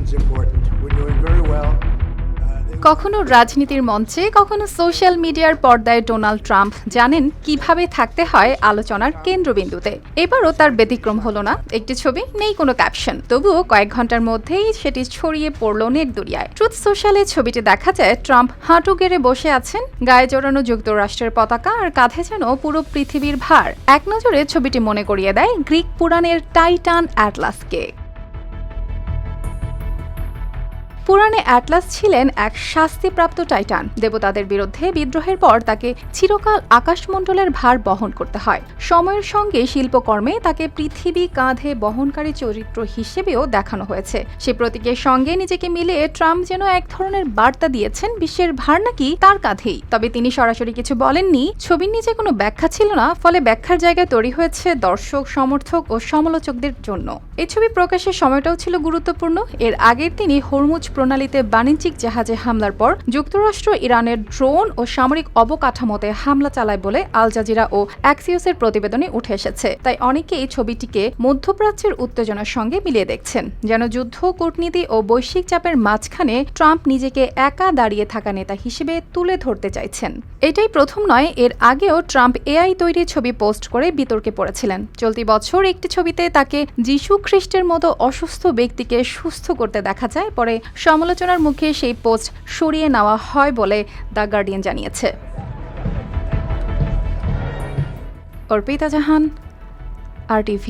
is important. We're doing very well. কখনো রাজনীতির মঞ্চে কখনো সোশ্যাল মিডিয়ার পর্দায় ডোনাল্ড ট্রাম্প জানেন কিভাবে থাকতে হয় আলোচনার কেন্দ্রবিন্দুতে। এবারও তার ব্যতিক্রম হলো না। একটি ছবি, নেই কোনো ক্যাপশন, তবুও কয়েক ঘন্টার মধ্যেই সেটি ছড়িয়ে পড়ল নেট দুনিয়ায়। ট্রুথ সোশ্যালে ছবিটি দেখা যায় ট্রাম্প হাঁটু গেড়ে বসে আছেন, গায়ে জড়ানো যুক্তরাষ্ট্রের পতাকা আর কাঁধে যেন পুরো পৃথিবীর ভার। এক নজরে ছবিটি মনে করিয়ে দেয় গ্রিক পুরাণের টাইটান অ্যাটলাসকে। পুরাণে অ্যাটলাস ছিলেন এক শাস্তিপ্রাপ্ত টাইটান। দেবতাদের বিরুদ্ধে বিদ্রোহের পর তাকে চিরকাল আকাশমণ্ডলের ভার বহন করতে হয়। সময়ের সঙ্গে শিল্পকর্মে তাকে পৃথিবী কাঁধে বহনকারী চরিত্র হিসেবেও দেখানো হয়েছে। সে প্রতীকের সঙ্গে নিজেকে মিলিয়ে ট্রাম্প যেন এক ধরনের বার্তা দিয়েছেন, বিশ্বের ভার নাকি তার কাঁধেই। তবে তিনি সরাসরি কিছু বলেননি। ছবির নিচে কোনো ব্যাখ্যা ছিল না, ফলে ব্যাখ্যার জায়গায় তৈরি হয়েছে দর্শক, সমর্থক ও সমালোচকদের জন্য। এই ছবি প্রকাশের সময়টাও ছিল গুরুত্বপূর্ণ। এর আগের তিনি হরমুজ প্রণালীতে বাণিজ্যিক জাহাজে হামলার পর যুক্তরাষ্ট্র ইরানের ড্রোন ও সামরিক অবকাঠামোতে হামলা চালায় বলে আল জাজিরা ও অ্যাক্সিওসের প্রতিবেদনে উঠে এসেছে। তাই অনেকেই ছবিটিকে মধ্যপ্রাচ্যের উত্তেজনার সঙ্গে মিলিয়ে দেখছেন, যেন যুদ্ধ, কূটনীতি ও বৈশ্বিক চাপের মাঝখানে ট্রাম্প নিজেকে একা দাঁড়িয়ে থাকা নেতা হিসেবে তুলে ধরতে চাইছেন। এটাই প্রথম নয়, এর আগেও ট্রাম্প এআই তৈরি ছবি পোস্ট করে বিতর্কে পড়েছিলেন। চলতি বছর একটি ছবিতে তাকে যিশু খ্রিস্টের মতো অসুস্থ ব্যক্তিকে সুস্থ করতে দেখা যায়, পরে সমালোচনার মুখে সেই পোস্ট সরিয়ে নেওয়া হয় বলে দ্য গার্ডিয়ান জানিয়েছে। অর্পিতা জাহান, RTV।